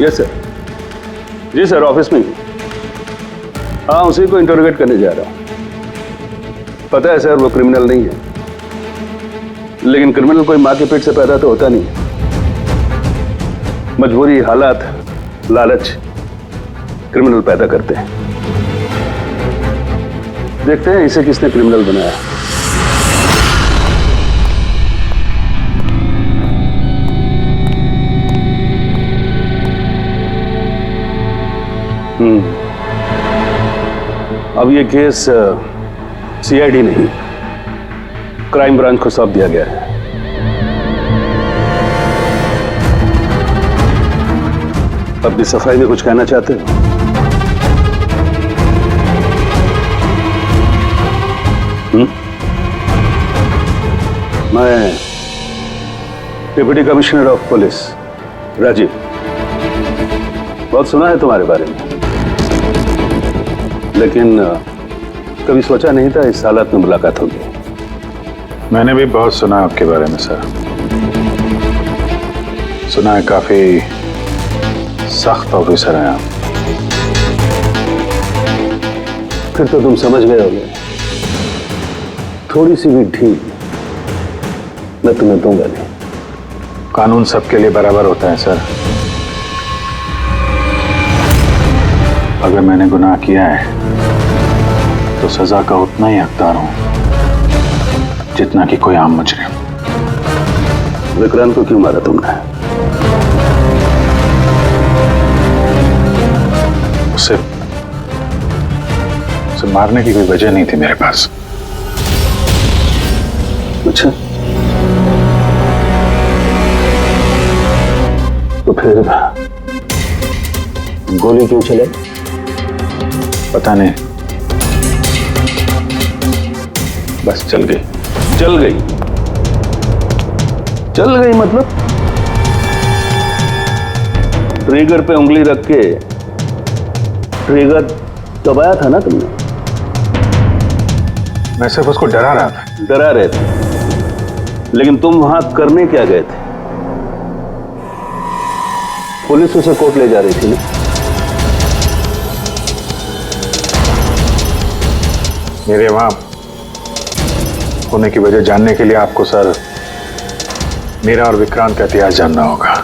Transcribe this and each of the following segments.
Yes sir. जी sir, office में ही। हाँ, उसी को इंटरोगेट करने जा रहा हूँ। पता है सर, वो क्रिमिनल नहीं है, लेकिन क्रिमिनल कोई माँ के पेट से पैदा तो होता नहीं। मजबूरी, हालात, लालच क्रिमिनल पैदा करते हैं। देखते हैं इसे किसने क्रिमिनल बनाया। अब ये केस सीआईडी नहीं, क्राइम ब्रांच को सौंप दिया गया है। अपनी सफाई में कुछ कहना चाहते हो? मैं deputy commissioner of police Rajiv, बहुत सुना है तुम्हारे बारे में, लेकिन कभी सोचा नहीं था इस हालत में मुलाकात होगी। मैंने भी बहुत सुना आपके बारे में सर। सुना है काफी सख्त ऑफिसर हैं आप। फिर तो तुम समझ गए होगे, थोड़ी सी भी ढील मैं तुम्हें दूंगा नहीं। कानून सबके लिए बराबर होता है सर। अगर मैंने गुनाह किया है तो सजा का उतना ही हकदार हूं जितना कि कोई आम मुजरिम। विक्रांत को क्यों मारा तुमने? उसे मारने की कोई वजह नहीं थी मेरे पास। अच्छा, तो फिर गोली क्यों चले? पता नहीं, बस चल गई। चल गई? चल गई मतलब? ट्रिगर पे उंगली रख के ट्रिगर दबाया था ना तुमने? मैं सिर्फ उसको डरा रहा था। डरा रहे थे, लेकिन तुम वहां करने क्या गए थे? पुलिस उसे कोर्ट ले जा रही थी ना? मेरे वहां होने की वजह जानने के लिए आपको सर मेरा और विक्रांत का इतिहास जानना होगा।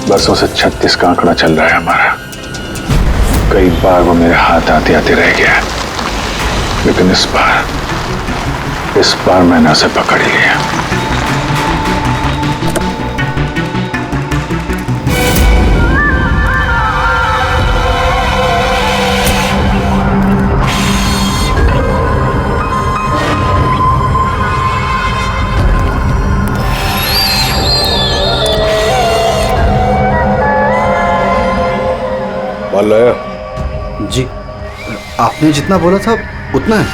बरसों से 36 का आंकड़ा चल रहा है हमारा। कई बार वो मेरे हाथ आते आते रह गया, लेकिन इस बार मैंने उसे पकड़ लिया। माल लाया? जी, आपने जितना बोला था उतना है।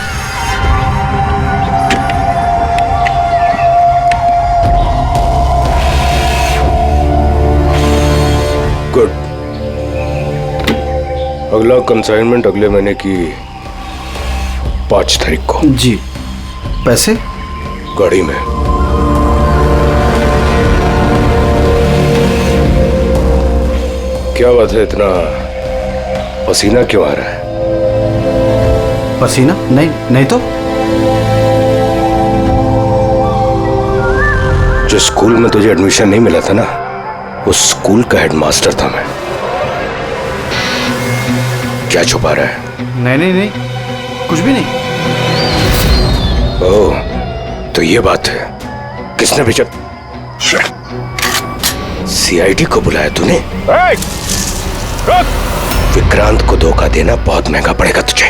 गुड। अगला कंसाइनमेंट अगले महीने की 5 तारीख को। जी। पैसे? गाड़ी में। क्या बात है, इतना पसीना क्यों आ रहा है? पसीना? नहीं तो। जो स्कूल में तुझे एडमिशन नहीं मिला था ना, उस स्कूल का हेडमास्टर था मैं। क्या छुपा रहा है? नहीं, कुछ भी नहीं। ओह, तो ये बात है। किसने भेजा? सीआईडी को बुलाया तूने? विक्रांत को धोखा देना बहुत महंगा पड़ेगा तुझे।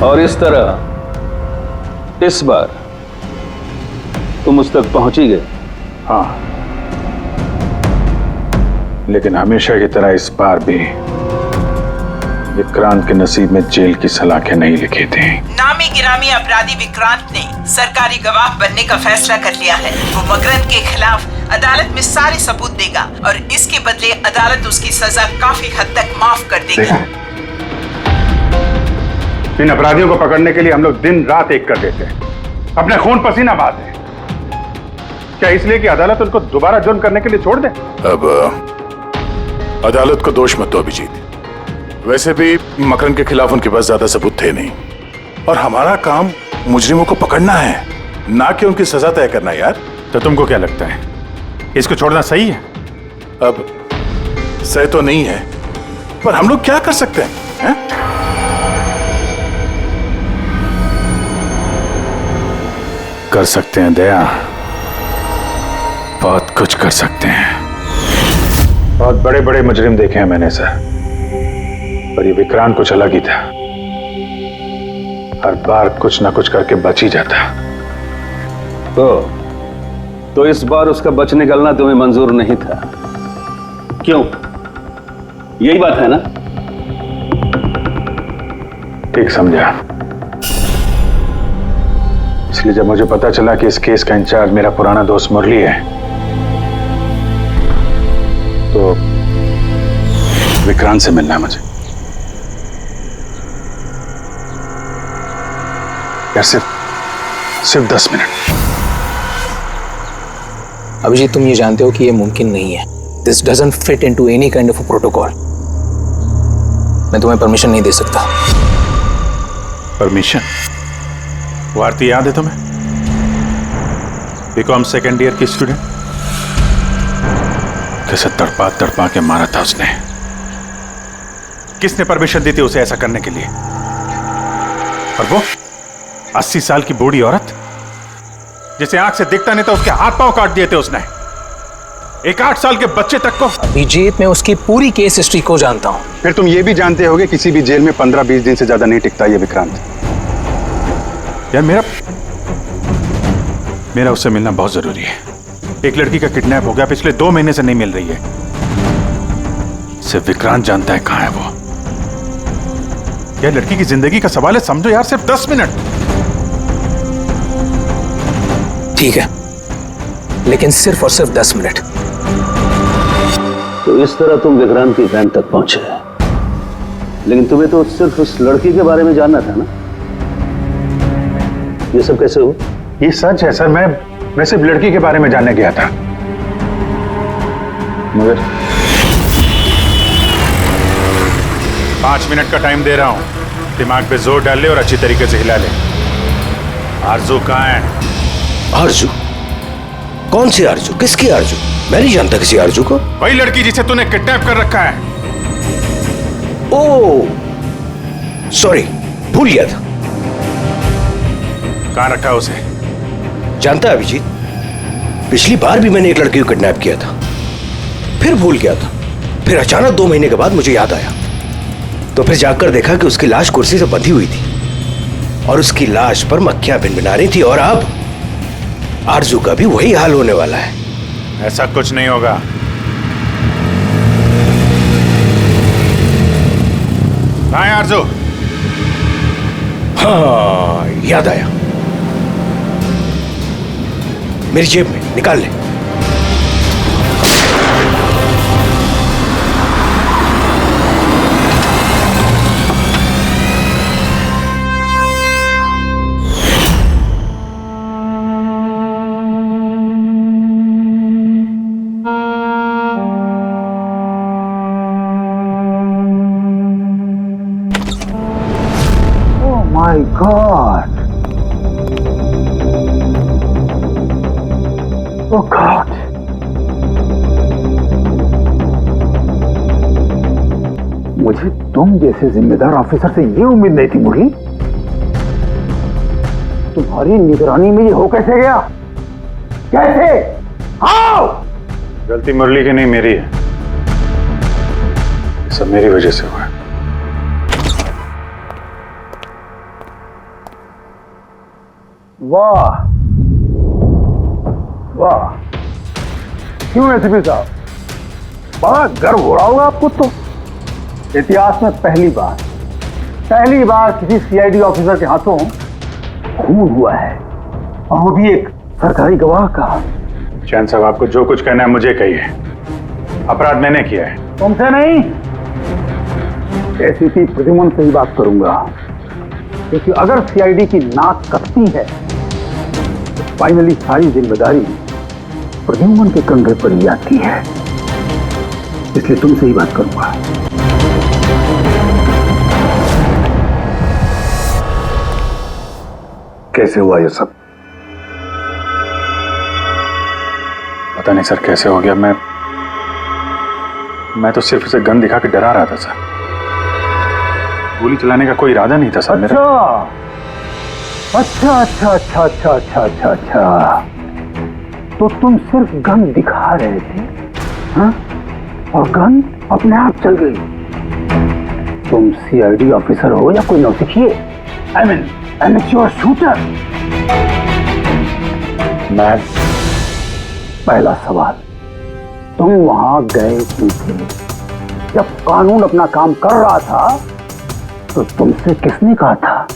और इस तरह इस बार तुम उस तक पहुंच ही गए। हाँ, लेकिन हमेशा की तरह इस बार भी विक्रांत के नसीब में जेल की सलाखें नहीं लिखी थी। नामी गिरामी अपराधी विक्रांत ने सरकारी गवाह बनने का फैसला कर लिया है। वो मकरंद के खिलाफ अदालत में सारे सबूत देगा और इसके बदले अदालत उसकी सजा काफी हद तक माफ कर देगी। इन अपराधियों को पकड़ने के लिए हम लोग दिन रात एक कर देते हैं, अपने खून पसीना बहाते हैं। क्या इसलिए कि अदालत उनको दोबारा जुर्म करने के लिए छोड़ दे? अब अदालत को दोष मत दो अभिजीत। वैसे भी मकरन के खिलाफ उनके पास ज्यादा सबूत थे नहीं, और हमारा काम मुजरिमों को पकड़ना है, ना कि उनकी सजा तय करना। यार तो तुमको क्या लगता है, इसको छोड़ना सही है? अब सही तो नहीं है, पर हम लोग क्या कर सकते हैं, हैं? कर सकते हैं दया, बहुत कुछ कर सकते हैं। बहुत बड़े बड़े मुजरिम देखे हैं मैंने सर, पर ये विक्रांत कुछ अलग ही था। हर बार कुछ ना कुछ करके बच ही जाता। तो इस बार उसका बच निकलना तुम्हें मंजूर नहीं था, क्यों? यही बात है ना? ठीक समझा। इसलिए जब मुझे पता चला कि इस केस का इंचार्ज मेरा पुराना दोस्त मुरली है, तो विक्रांत से मिलना है मुझे। यार सिर्फ 10 मिनट। अभिजीत, तुम ये जानते हो कि ये मुमकिन नहीं है। This doesn't fit into any kind of protocol. मैं तुम्हें परमिशन नहीं दे सकता। परमिशन? वो आरती याद है तुम्हें? बीकॉम सेकेंड ईयर की स्टूडेंट, कैसे तड़पा तड़पा के मारा था उसने। किसने परमिशन दी थी उसे ऐसा करने के लिए? और वो 80 साल की बूढ़ी औरत जिसे आंख से दिखता नहीं था, उसके हाथ पांव काट दिए थे उसने। एक 8 साल के बच्चे तक को। अभिजीत, मैं उसकी पूरी केस हिस्ट्री को जानता हूं। फिर तुम ये भी जानते होगे किसी भी जेल में 15-20 दिन से ज्यादा नहीं टिकता ये विक्रांत। यार मेरा उससे मिलना बहुत जरूरी है। एक लड़की का किडनैप हो गया, पिछले 2 महीने से नहीं मिल रही है। सिर्फ विक्रांत जानता है कहां है वो। यह लड़की की जिंदगी का सवाल है, समझो यार, सिर्फ 10 मिनट। ठीक है, लेकिन सिर्फ और सिर्फ 10 मिनट। तो इस तरह तुम विक्रांत की वैन तक पहुंचे, लेकिन तुम्हें तो सिर्फ उस लड़की के बारे में जानना था ना? ये सब कैसे हो? ये सच है सर, मैं सिर्फ लड़की के बारे में जानने गया था। मगर 5 मिनट का टाइम दे रहा हूं, दिमाग पे जोर डाल ले और अच्छी तरीके से हिला ले। आरजू कहां है? आरजू? कौन सी आरजू? किसकी आरजू? मैं नहीं जानता किसी आरजू को। वही लड़की जिसे तूने किडनैप कर रखा है। ओह सॉरी, भूल गया था। कहां रखा है उसे? जानता है अभिजीत, पिछली बार भी मैंने एक लड़की को किडनैप किया था, फिर भूल गया था। फिर अचानक 2 महीने के बाद मुझे याद आया, तो फिर जाकर देखा कि उसकी लाश कुर्सी से बंधी हुई थी और उसकी लाश पर मक्खियां भिनभिना रही थी। और अब आरजू का भी वही हाल होने वाला है। ऐसा कुछ नहीं होगा। कहां है आरजू? हाँ, याद आया, मेरी जेब में, निकाल ले। My God! Oh God! मुझे तुम जैसे जिम्मेदार ऑफिसर से ये उम्मीद नहीं थी मुरली। तुम्हारी निगरानी में ये हो कैसे गया? कैसे? हाउ? गलती मुरली की नहीं, मेरी है। ये सब मेरी वजह से हुआ है। वाह वाह, क्यों एसीपी साहब, बड़ा गर्व हो रहा होगा आपको। तो इतिहास में पहली बार किसी सीआईडी ऑफिसर के हाथों खून हुआ है, और वो भी एक सरकारी गवाह का। चैन साहब, आपको जो कुछ कहना है मुझे कहिए। अपराध मैंने किया है। तुमसे नहीं, एसीपी प्रद्युमन से ही बात करूंगा, क्योंकि अगर सीआईडी की नाक कटती है तो फाइनली सारी जिम्मेदारी प्रद्युमन के कंधे पर ही आती है। इसलिए तुमसे ही बात करूंगा। कैसे हुआ ये सब? पता नहीं सर कैसे हो गया। मैं तो सिर्फ उसे गन दिखा के डरा रहा था सर। गोली चलाने का कोई इरादा नहीं था सर मेरा। अच्छा। तो तुम सिर्फ गन दिखा रहे थे, हाँ? और गन अपने आप चल गई। तुम सीआईडी ऑफिसर हो या कोई नौसिखिए? I mean amateur shooter. मैं पहला सवाल, तुम वहां गए क्यों थे? जब कानून अपना काम कर रहा था तो तुमसे किसने कहा था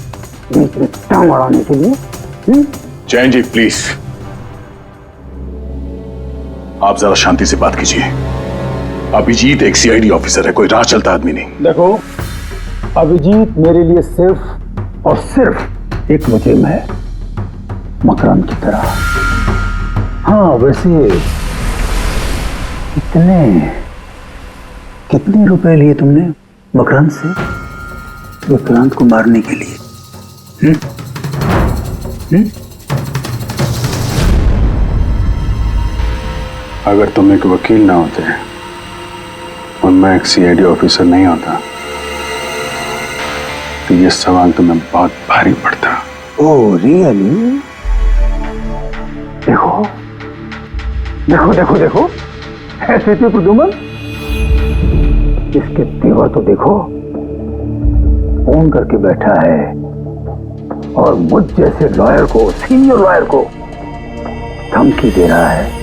बीच में टांग अड़ाने के लिए? जैन जी प्लीज, आप जरा शांति से बात कीजिए। अभिजीत एक सीआईडी ऑफिसर है, कोई राह चलता आदमी नहीं। देखो, अभिजीत मेरे लिए सिर्फ और सिर्फ एक मुजरिम है, मकरंद की तरह। हाँ, वैसे कितने रुपए लिए तुमने मकरंद से विक्रांत को मारने के लिए? अगर तुम एक वकील ना होते और मैं एक सीआईडी ऑफिसर नहीं होता तो ये सवाल तुम्हें बहुत भारी पड़ता। Oh really? देखो ऐसे थे प्रद्युमन, इसके तेवर तो देखो। फोन करके बैठा है और मुझ जैसे लॉयर को, सीनियर लॉयर को धमकी दे रहा है।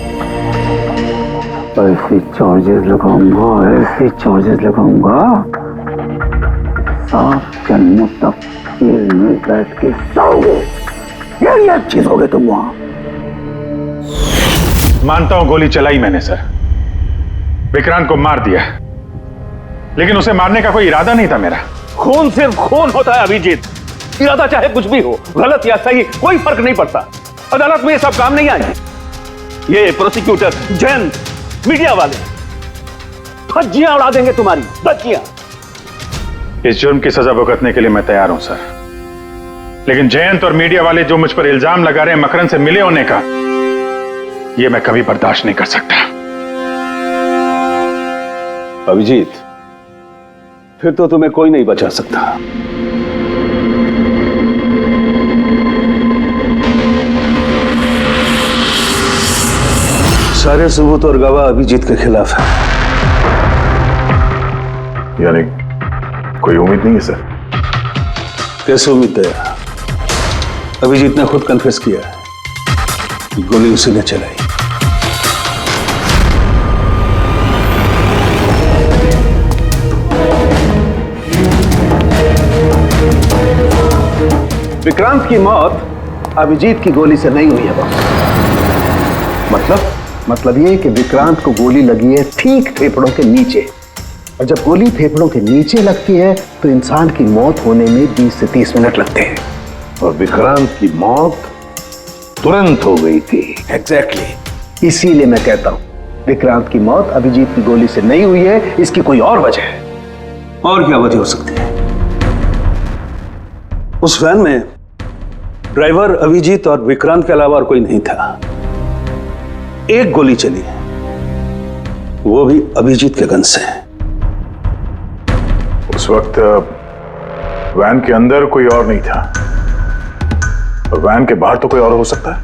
ऐसे चार्जेस लगाऊंगा सात जन्मों तक जेल में बैठ के सोओगे। ये चीज हो गए तुम वहां। मानता हूं गोली चलाई मैंने सर, विक्रांत को मार दिया, लेकिन उसे मारने का कोई इरादा नहीं था मेरा। खून सिर्फ खून होता है अभिजीत, इरादा चाहे कुछ भी हो, गलत या सही कोई फर्क नहीं पड़ता। अदालत में ये सब काम नहीं आएंगे। ये प्रोसिक्यूटर, जैन, मीडिया वाले धज्जियां उड़ा देंगे तुम्हारी, धज्जियां। इस जुर्म की सजा भुगतने के लिए मैं तैयार हूं सर, लेकिन जयंत और मीडिया वाले जो मुझ पर इल्जाम लगा रहे हैं मकरंद से मिले होने का, ये मैं कभी बर्दाश्त नहीं कर सकता। अभिजीत, फिर तो तुम्हें कोई नहीं बचा सकता। सारे सबूत और गवाह अभिजीत के खिलाफ है। यानी कोई उम्मीद नहीं है सर? कैसे उम्मीद है? अभिजीत ने खुद कन्फेस किया है कि गोली उसी ने चलाई। विक्रांत की मौत अभिजीत की गोली से नहीं हुई है बॉस। मतलब ये कि विक्रांत को गोली लगी है ठीक फेफड़ों के नीचे, और जब गोली फेफड़ों के नीचे लगती है तो इंसान की मौत होने में 20 से 30 मिनट लगते हैं, और विक्रांत की मौत तुरंत हो गई थी। एग्जैक्टली, इसीलिए मैं कहता हूं विक्रांत की मौत अभिजीत की गोली से नहीं हुई है, इसकी कोई और वजह है। और क्या वजह हो सकती है? उस वैन में ड्राइवर अभिजीत और विक्रांत के अलावा और कोई नहीं था। एक गोली चली है, वो भी अभिजीत के गन से। उस वक्त वैन के अंदर कोई और नहीं था, और वैन के बाहर तो कोई और हो सकता है।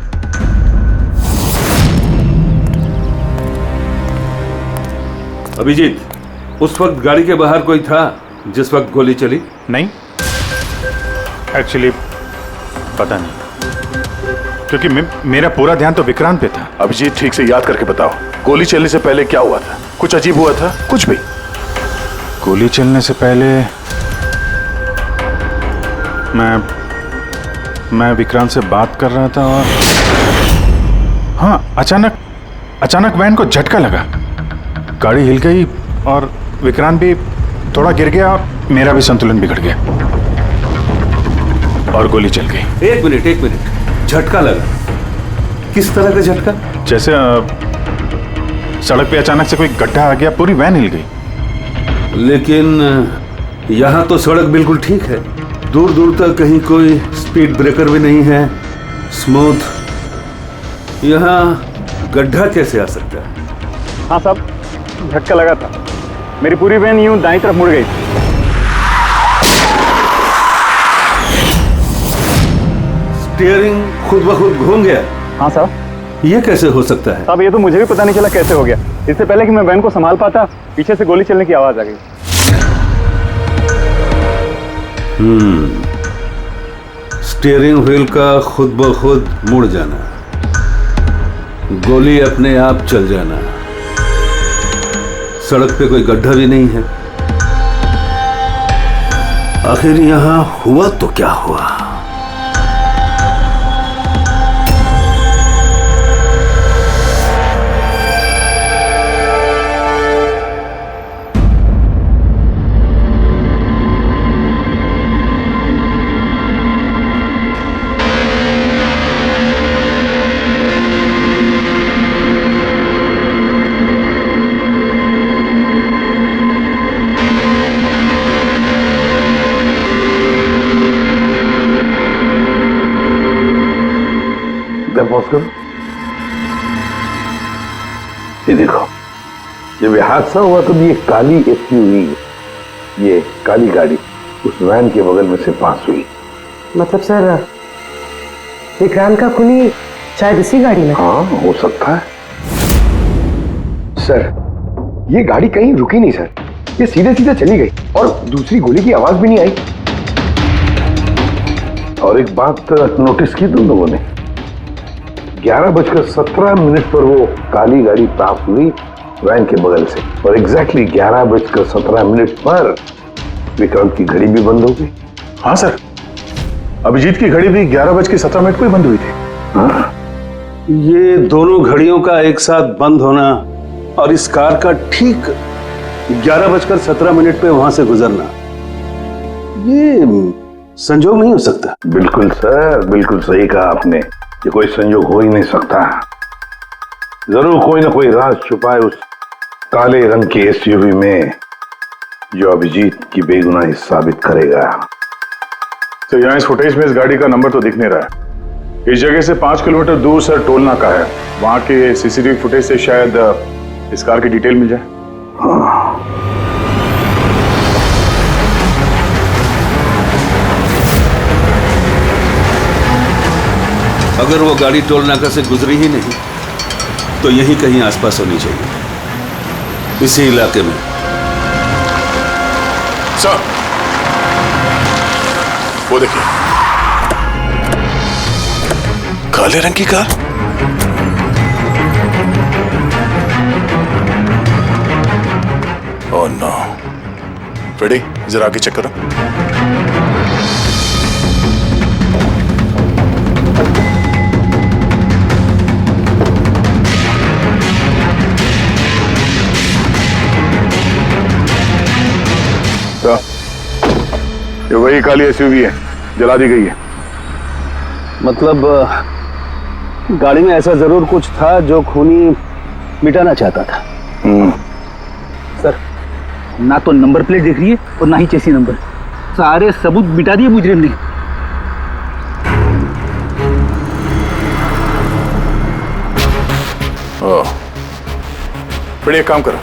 अभिजीत, उस वक्त गाड़ी के बाहर कोई था जिस वक्त गोली चली? नहीं, एक्चुअली पता नहीं, क्योंकि मेरा पूरा ध्यान तो विक्रांत पे था। अभिजीत, ठीक से याद करके बताओ, गोली चलने से पहले क्या हुआ था? कुछ अजीब हुआ था? कुछ भी? गोली चलने से पहले मैं विक्रांत से बात कर रहा था और हाँ, अचानक अचानक वैन को झटका लगा, गाड़ी हिल गई और विक्रांत भी थोड़ा गिर गया और मेरा भी संतुलन बिगड़ गया और गोली चल गई। एक मिनट, झटका लगा? किस तरह का झटका? जैसे सड़क पे अचानक से कोई गड्ढा आ गया, पूरी वैन हिल गई। लेकिन यहाँ तो सड़क बिल्कुल ठीक है, दूर दूर तक कहीं कोई स्पीड ब्रेकर भी नहीं है, स्मूथ। यहाँ गड्ढा कैसे आ सकता है? हाँ साहब, झटका लगा था, मेरी पूरी वैन यूं दाईं तरफ मुड़ गई। स्टीयरिंग खुद ब खुद घूम गया? हाँ साहब। ये कैसे हो सकता है? साहब ये तो मुझे भी पता नहीं चला कैसे हो गया। इससे पहले कि मैं वैन को संभाल पाता, पीछे से गोली चलने की आवाज आ गई। स्टीयरिंग व्हील का खुद ब खुद मुड़ जाना, गोली अपने आप चल जाना, सड़क पे कोई गड्ढा भी नहीं है। आखिर यहां हुआ तो क्या हुआ? ये देखो, जब ये हादसा हुआ तो ये काली एसयूवी, ये काली गाड़ी उस वैन के बगल में से पास हुई। मतलब सर, विक्रांत का खूनी शायद इसी गाड़ी में? हाँ, हो सकता है। सर, ये गाड़ी कहीं रुकी नहीं सर, ये सीधे सीधे चली गई और दूसरी गोली की आवाज भी नहीं आई। और एक बात नोटिस की तुम लोगों ने, 11:17 पर वो काली गाड़ी पास हुई वैन के बगल से, और एग्जैक्टली 11:17 पर विक्रांत की घड़ी भी बंद हो गई। हाँ सर, अभिजीत की घड़ी भी 11:17 को ही बंद हुई थी। हाँ? ये दोनों घड़ियों का एक साथ बंद होना और इस कार का ठीक 11:17 पे वहां से गुजरना, ये संजोग नहीं हो सकता। बिल्कुल सर, बिल्कुल सही कहा आपने, ये कोई संयोग हो ही नहीं सकता। जरूर कोई ना कोई राज छुपा है उस काले रंग के एसयूवी में, जो अभिजीत की बेगुनाही साबित करेगा। तो यहाँ इस फुटेज में इस गाड़ी का नंबर तो दिख नहीं रहा है। इस जगह से 5 किलोमीटर दूर सर टोल नाका है, वहां के सीसीटीवी फुटेज से शायद इस कार की डिटेल मिल जाए। हाँ। अगर वो गाड़ी टोल नाका से गुजरी ही नहीं तो यहीं कहीं आसपास होनी चाहिए, इसी इलाके में। सर, वो देखिए, काले रंग की कार। Oh no. फ्रेडी, जरा आगे चेक करो। ये वही काली एसयूवी है, जला दी गई है। मतलब गाड़ी में ऐसा जरूर कुछ था जो खूनी मिटाना चाहता था। सर, ना तो नंबर प्लेट दिख रही है और ना ही चेसी नंबर, सारे सबूत मिटा दिए मुजरिम ने। ओह, बड़े एक काम करो,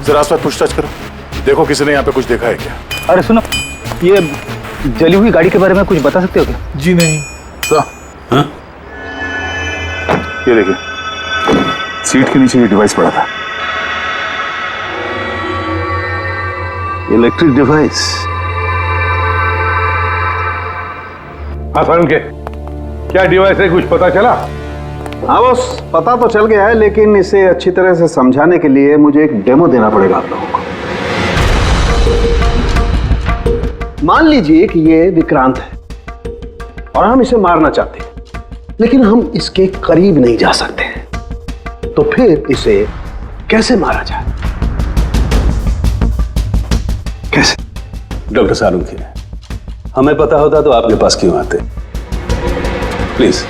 जरा आसपास पूछताछ करो, देखो किसी ने यहाँ पे कुछ देखा है क्या। अरे सुनो, ये जली हुई गाड़ी के बारे में कुछ बता सकते हो क्या? जी नहीं। हाँ? ये देखिए, सीट के नीचे ये डिवाइस पड़ा था। Electric device. हाँ के क्या डिवाइस है, कुछ पता चला? हाँ बस, पता तो चल गया है, लेकिन इसे अच्छी तरह से समझाने के लिए मुझे एक डेमो देना पड़ेगा आप लोगों को। मान लीजिए कि ये विक्रांत है और हम इसे मारना चाहते हैं, लेकिन हम इसके करीब नहीं जा सकते हैं। तो फिर इसे कैसे मारा जाए? कैसे? डॉक्टर सालुंखे, हमें पता होता तो आपके पास क्यों आते? प्लीज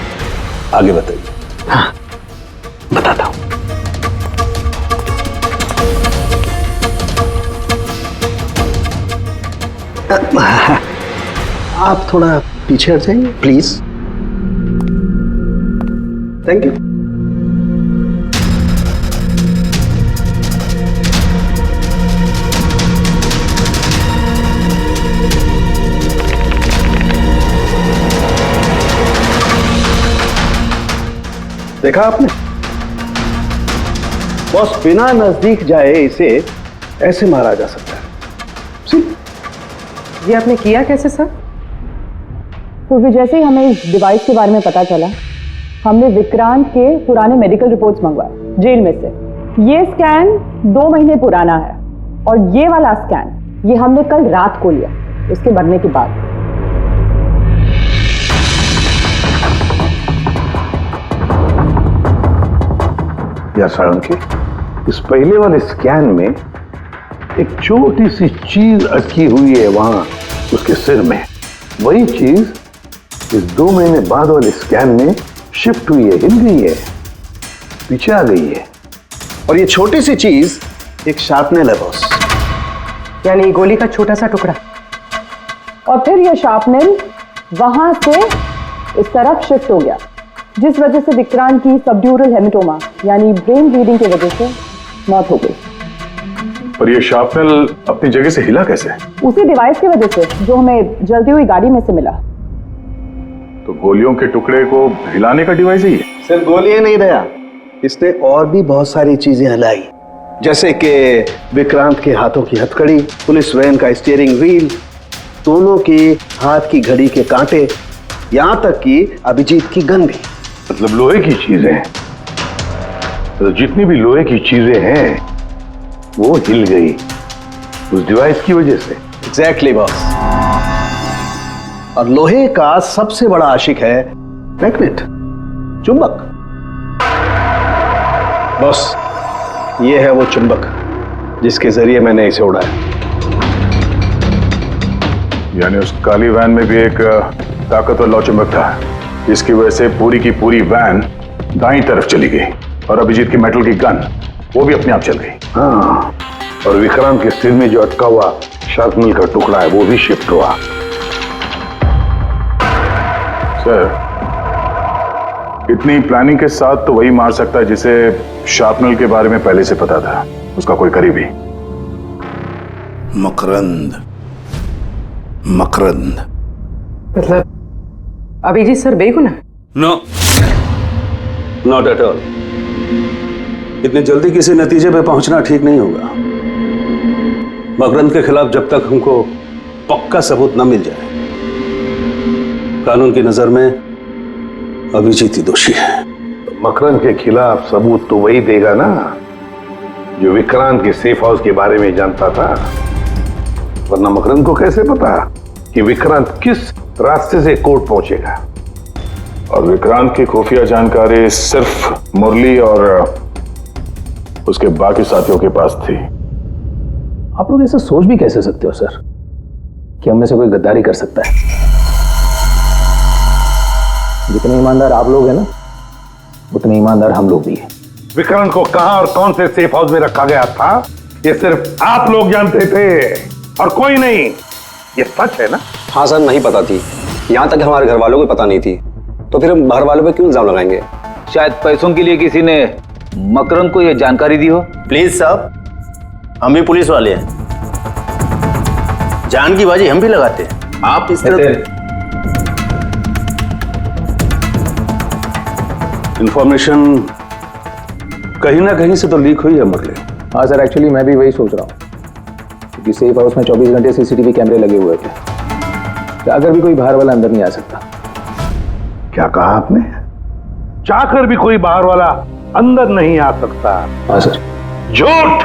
आगे बताइए। हाँ, बताता हूं। आप थोड़ा पीछे हट जाइए प्लीज। Thank you. देखा आपने? बॉस, बिना नजदीक जाए इसे ऐसे मारा जा सकता है। ये आपने किया कैसे सर? क्योंकि जैसे ही हमें इस डिवाइस के बारे में पता चला, हमने विक्रांत के पुराने मेडिकल रिपोर्ट्स मंगवाए जेल में से। ये स्कैन 2 महीने पुराना है और ये वाला स्कैन ये हमने कल रात को लिया, उसके मरने के बाद। या सालुंखे, इस पहले वाले स्कैन में एक छोटी सी चीज अटकी हुई है वहां उसके सिर में। वही चीज इस 2 महीने बाद वाले स्कैन में शिफ्ट हुई है, हिल गई है, पीछे आ गई है। और ये छोटी सी चीज एक शार्पनेल है बॉस, यानी गोली का छोटा सा टुकड़ा। और फिर ये शार्पनेल वहां से इस तरफ शिफ्ट हो गया, जिस वजह से विक्रांत की सबड्यूरल हेमेटोमा यानी ब्रेन ब्लीडिंग की वजह से मौत हो गई। पर ये शार्पनेल अपनी जगह से हिला कैसे? उसी डिवाइस की वजह से जो हमें जलती हुई गाड़ी में से मिला। तो गोलियों के टुकड़े को हिलाने का डिवाइस ही है? सिर्फ गोलियां नहीं दया, इसने और भी बहुत सारी चीजें हिलाई, जैसे कि विक्रांत के हाथों की हथकड़ी, पुलिस वैन का स्टीयरिंग व्हील, दोनों की हाथ की घड़ी के कांटे, यहां तक कि अभिजीत की गन भी। मतलब लोहे की चीजें, तो जितनी भी लोहे की चीजें हैं वो हिल गई उस डिवाइस की वजह से। Exactly boss. और लोहे का सबसे बड़ा आशिक है मैग्नेट, चुंबक। बॉस, ये है वो चुंबक जिसके जरिए मैंने इसे उड़ाया। यानी उस काली वैन में भी एक ताकतवर लौ चुंबक था, जिसकी वजह से पूरी की पूरी वैन दाईं तरफ चली गई और अभिजीत की मेटल की गन वो भी अपने आप चल गई। हाँ, और विक्रांत के सिर में जो अटका हुआ शार्पनेल का टुकड़ा है वो भी शिफ्ट हुआ। सर, इतनी प्लानिंग के साथ तो वही मार सकता है जिसे शार्पनेल के बारे में पहले से पता था, उसका कोई करीबी। मकरंद। मकरंद मतलब अभिजीत सर बेगुनाह? No, not at all. इतनी जल्दी किसी नतीजे पे पहुंचना ठीक नहीं होगा। मकरंद के खिलाफ जब तक हमको पक्का सबूत न मिल जाए, कानून की नजर में अभिजीत ही दोषी है। मकरंद के खिलाफ सबूत तो वही देगा ना जो विक्रांत के सेफ हाउस के बारे में जानता था, वरना मकरंद को कैसे पता कि विक्रांत किस रास्ते से कोर्ट पहुंचेगा। और विक्रांत की खुफिया जानकारी सिर्फ मुरली और उसके बाकी साथियों के पास थी। आप लोग ऐसा सोच भी कैसे सकते हो सर कि हम में से कोई गद्दारी कर सकता है? जितने ईमानदार आप लोग हैं ना, उतने ईमानदार हम लोग भी हैं। विक्रांत को कहां और कौन से सेफ हाउस में रखा गया था ये सिर्फ आप लोग जानते थे और कोई नहीं। ये सच है ना? हाँ सर, नहीं पता थी। यहाँ तक हमारे घर वालों को पता नहीं थी, तो फिर हम बाहर वालों पे क्यों इल्जाम लगाएंगे? शायद पैसों के लिए किसी ने मकरंद को यह जानकारी दी हो। प्लीज साहब, हम भी पुलिस वाले हैं, जान की बाजी हम भी लगाते हैं। आप इस तरह इंफॉर्मेशन कहीं ना कहीं से तो लीक हुई है मुरली। हाँ सर, एक्चुअली मैं भी वही सोच रहा हूँ, क्योंकि सेफ हाउस में 24 घंटे सीसीटीवी कैमरे लगे हुए थे, तो अगर भी कोई बाहर वाला अंदर नहीं आ सकता। क्या कहा आपने? चाहकर भी कोई बाहर वाला अंदर नहीं आ सकता? हाँ सर। झूठ!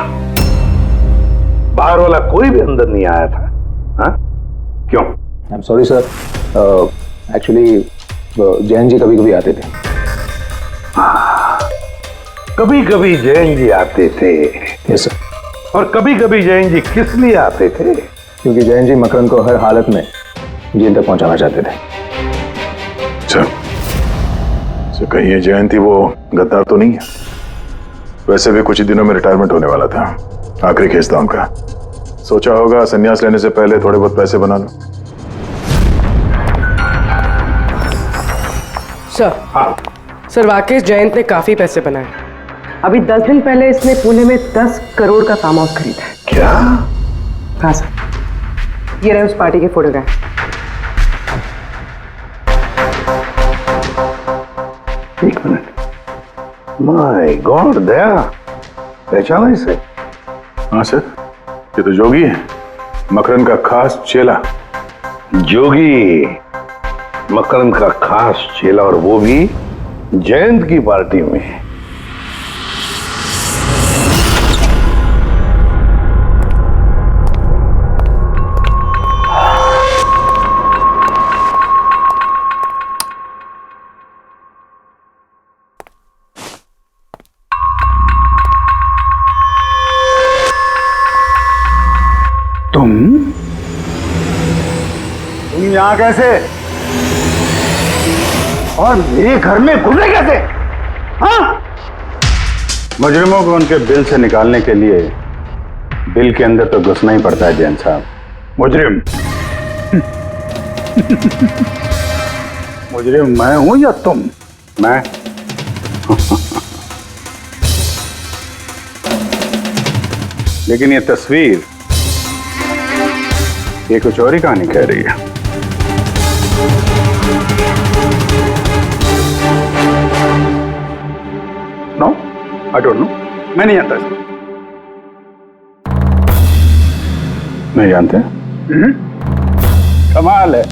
बाहर वाला कोई भी अंदर नहीं आया था। हाँ? क्यों? I am sorry sir, actually Jain ji कभी कभी आते थे। कभी कभी जैन जी आते थे। Yes sir. और कभी कभी जैन जी किस लिए आते थे? क्योंकि जैन जी मकरंद को हर हालत में जेल तक पहुंचाना चाहते थे। अच्छा, कहीं ये जैन थी वो गद्दार तो नहीं है? वैसे भी कुछ ही दिनों में रिटायरमेंट होने वाला था, आखिरी केस था उनका। सोचा होगा संन्यास लेने से पहले थोड़े बहुत पैसे बना लो। सर, सर राकेश जयंत ने काफी पैसे बनाए। अभी 10 दिन पहले इसने पुणे में 10 करोड़ का फार्म हाउस खरीदा है। क्या? हाँ सर, ये रहे उस पार्टी के फोटोग्राफ। एक मिनट, माय गॉड, दया पहचाना इसे? हाँ सर, ये तो जोगी है, मकरंद का खास चेला। जोगी मकरंद का खास चेला, और वो भी जयंत की पार्टी में। तुम यहां कैसे? और मेरे घर में घुसे कैसे? हाँ? मुजरिमों को उनके बिल से निकालने के लिए बिल के अंदर तो घुसना ही पड़ता है जैन साहब। मुजरिम मुजरिम मैं हूं या तुम? मैं लेकिन ये तस्वीर ये कुछ और ही कहानी कह रही है। नो, आई डोंट नो, मैं नहीं जानता इसको। नहीं जानते? कमाल है,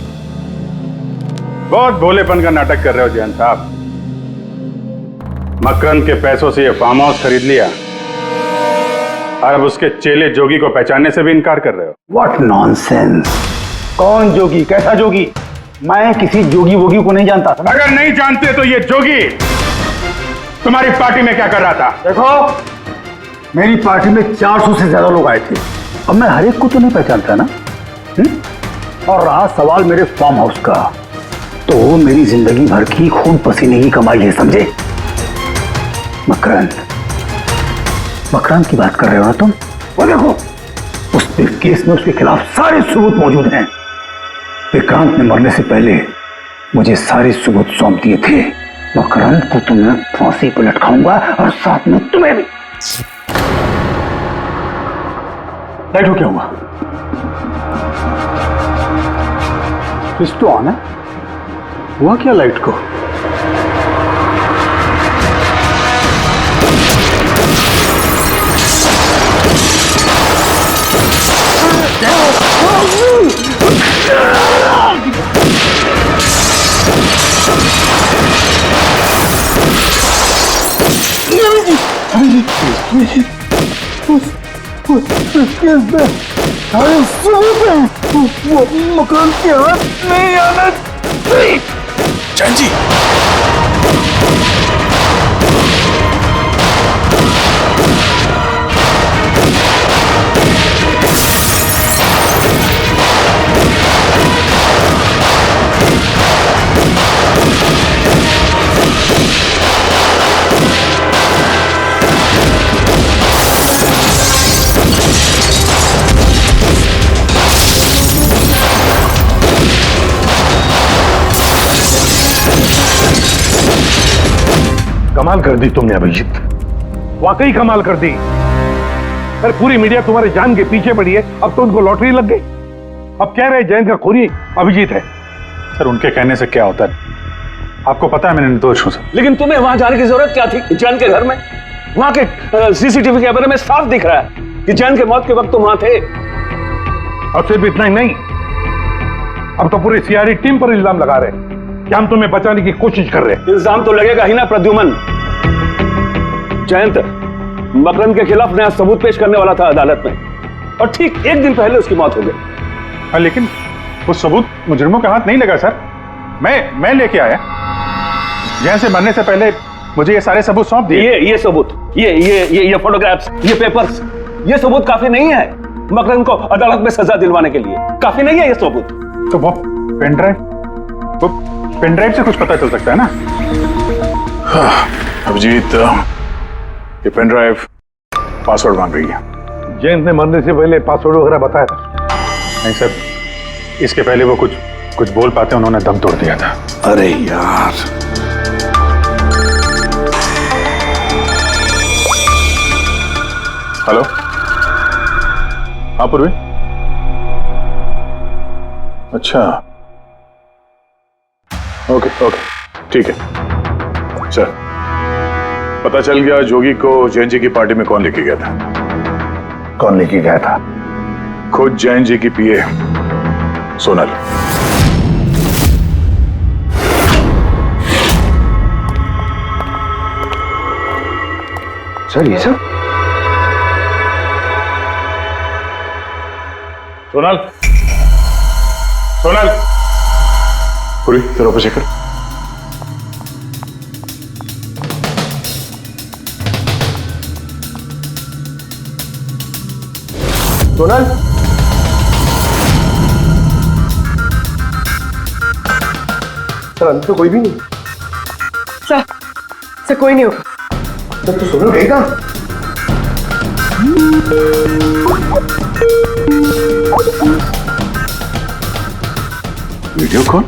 बहुत भोलेपन का नाटक कर रहे हो जैन साहब। मकरंद के पैसों से ये फार्म हाउस खरीद लिया और अब उसके चेले जोगी को पहचानने से भी इनकार कर रहे हो। What nonsense! कौन जोगी? कैसा जोगी? मैं किसी जोगी वोगी को नहीं जानता। अगर नहीं जानते तो ये जोगी तुम्हारी पार्टी में क्या कर रहा था? देखो, मेरी पार्टी में 400 से ज्यादा लोग आए थे। अब मैं हर एक को तो नहीं पहचानता ना। और रहा सवाल मेरे फार्म हाउस का, तो मेरी जिंदगी भर की खून पसीने की कमाई है, समझे? मकरंद की बात कर रहे हो ना तुम? वो देखो, उस केस में उसके खिलाफ सारे सबूत मौजूद हैं। विक्रांत ने मरने से पहले मुझे सारे सबूत सौंप दिए थे। मकरंद को तो मैं फांसी पर लटकाऊंगा और साथ में तुम्हें भी। लाइट हो क्या हुआ? स्विच तो ऑन है, हुआ क्या लाइट को? मकान के हाथ नहीं आना चाहिए। जैन जी, कमाल कर दी तुमने अभिजीत, वाकई कमाल कर दी। सर, पूरी मीडिया तुम्हारे जान के पीछे पड़ी है, अब तो उनको लॉटरी लग गई। अब कह रहे जयंत का खूनी अभिजीत है। सर, उनके कहने से क्या होता है? आपको पता है मैं निर्दोष हूं सर। लेकिन तुम्हें वहां जाने की जरूरत क्या थी? जैन के घर में, वहां के सीसीटीवी कैमरे में साफ दिख रहा है कि जैन के मौत के वक्त तुम वहां थे। और सिर्फ इतना ही नहीं, अब तो पूरी सीआईडी टीम पर इल्जाम लगा रहे हैं कि हम तुम्हें बचाने की कोशिश कर रहे हैं। इल्जाम तो लगेगा ही ना प्रद्युमन। जयंत मकरंद के खिलाफ नया सबूत पेश करने वाला था अदालत में, और ठीक एक दिन पहले उसकी मौत हो गई। लेकिन वो सबूत मुजरिमों के हाथ नहीं लगा सर, मैं लेके आया। जैन से मरने से पहले मुझे ये सारे सबूत सौंप दिए। ये सबूत, ये फोटोग्राफ्स, ये पेपर्स, ये सबूत काफी नहीं है मकरंद को अदालत में सजा दिलवाने के लिए। काफी नहीं है ये सबूत। तो वो पेन ड्राइव से कुछ पता चल सकता है ना? अभिजीत, ये पेन ड्राइव पासवर्ड मांग रही है। जयंत ने मरने से पहले पासवर्ड वगैरह बताया था? नहीं सर, इसके पहले वो कुछ बोल पाते उन्होंने दम तोड़ दिया था। अरे यार, हेलो, हाँ पूर्वी। अच्छा, ओके, ठीक है। चल, पता चल गया जोगी को जैन जी की पार्टी में कौन लेके गया था। कौन लेके गया था? खुद जैन जी की पीए सोनल। सर ये सब? सोनल, पूरी तेरे ऑफिस चेक कर। सोनल, सर अंदर तो कोई भी नहीं। सर कोई नहीं होगा। सर तो सोनल गई कहाँ? Video call?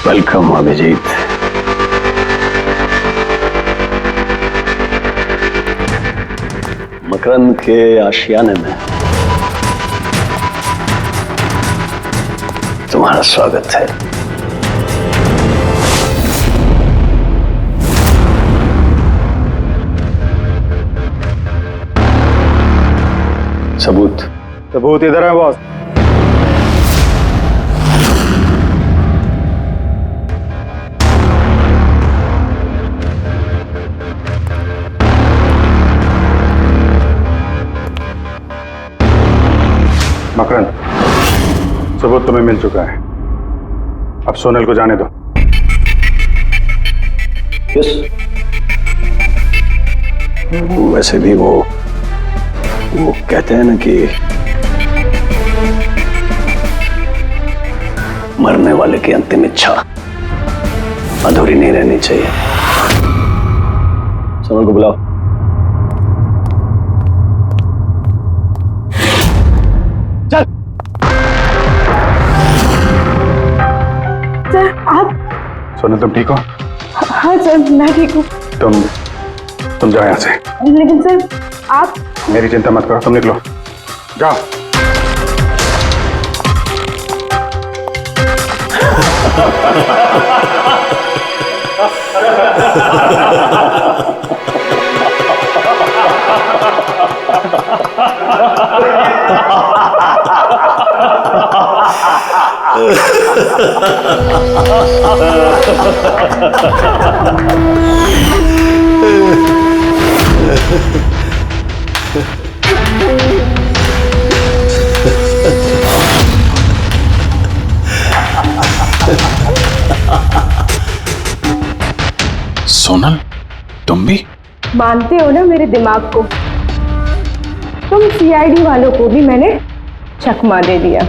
वेलकम अभिजीत। मकरंद के आशियाने में तुम्हारा स्वागत है। सबूत इधर है बॉस। मकरंद, सबूत तुम्हें मिल चुका है, अब सोनल को जाने दो। यस। वैसे भी वो कहते हैं ना कि मरने वाले की अंतिम इच्छा अधूरी नहीं रहनी चाहिए। सोनल को बुलाओ। सर आप? सोनल तुम ठीक हो? हाँ सर मैं ठीक हूँ। तुम जाओ यहाँ से। लेकिन सर आप? मेरी चिंता मत करो, तुम निकलो, जाओ। सोनल, तुम भी मानते हो ना मेरे दिमाग को? तुम सीआईडी वालों को भी मैंने चकमा दे दिया।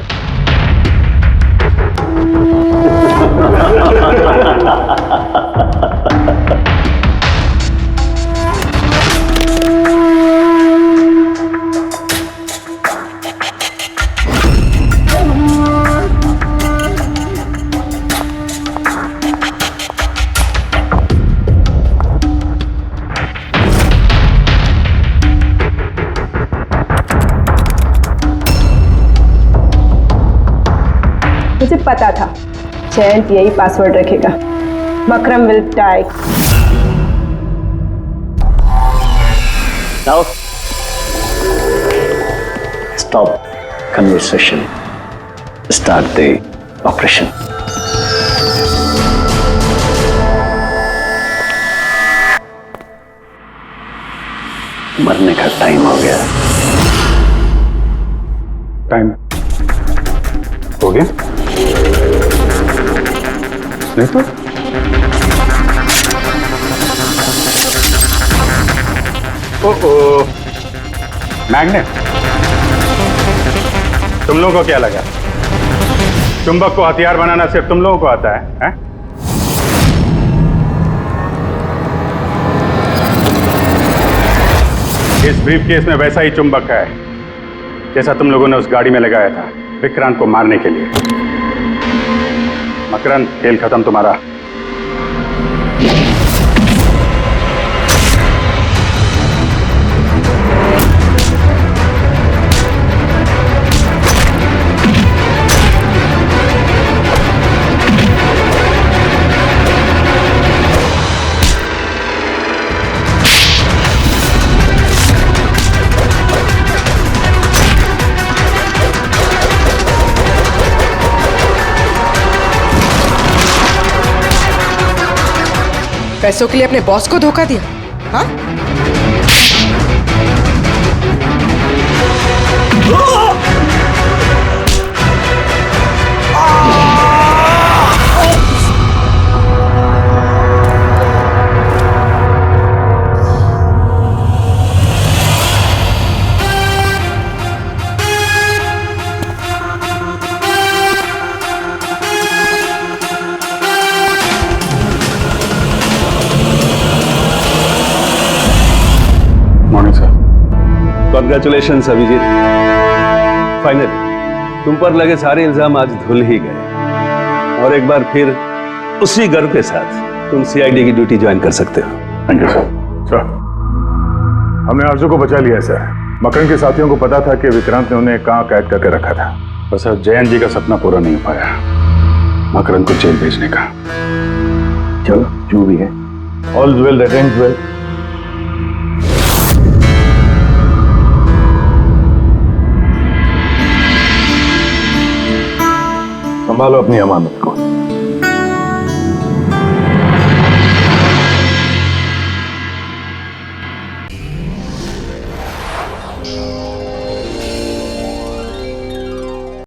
मुझे पता था जयंत यही पासवर्ड रखेगा। Makram will die. Now, stop conversation. Start the operation. मरने का टाइम हो गया। टाइम हो गया? नहीं तो ओ मैग्नेट, तुम लोगों को क्या लगा चुंबक को हथियार बनाना सिर्फ तुम लोगों को आता है? इस ब्रीफकेस में वैसा ही चुंबक है जैसा तुम लोगों ने उस गाड़ी में लगाया था विक्रांत को मारने के लिए। मकरन, खेल खत्म तुम्हारा। पैसों के लिए अपने बॉस को धोखा दिया? हाँ? कॉन्ग्रेचुलेशन अभिजीत, फाइनली तुम पर लगे सारे इल्जाम आज धुल ही गए और एक बार फिर उसी गर्व के साथ तुम सीआईडी की ड्यूटी ज्वाइन कर सकते हो। Thank you sir. सर, हमने आरजू को बचा लिया है सर। मकरन के साथियों को पता था कि विक्रांत ने उन्हें कहाँ कैद करके रखा था, बस अब जयंत जी का सपना पूरा नहीं हो पाया मकरन को जेल भेजने का। चलो जो भी है, all is well that ends well. संभालो अपनी अमानत को।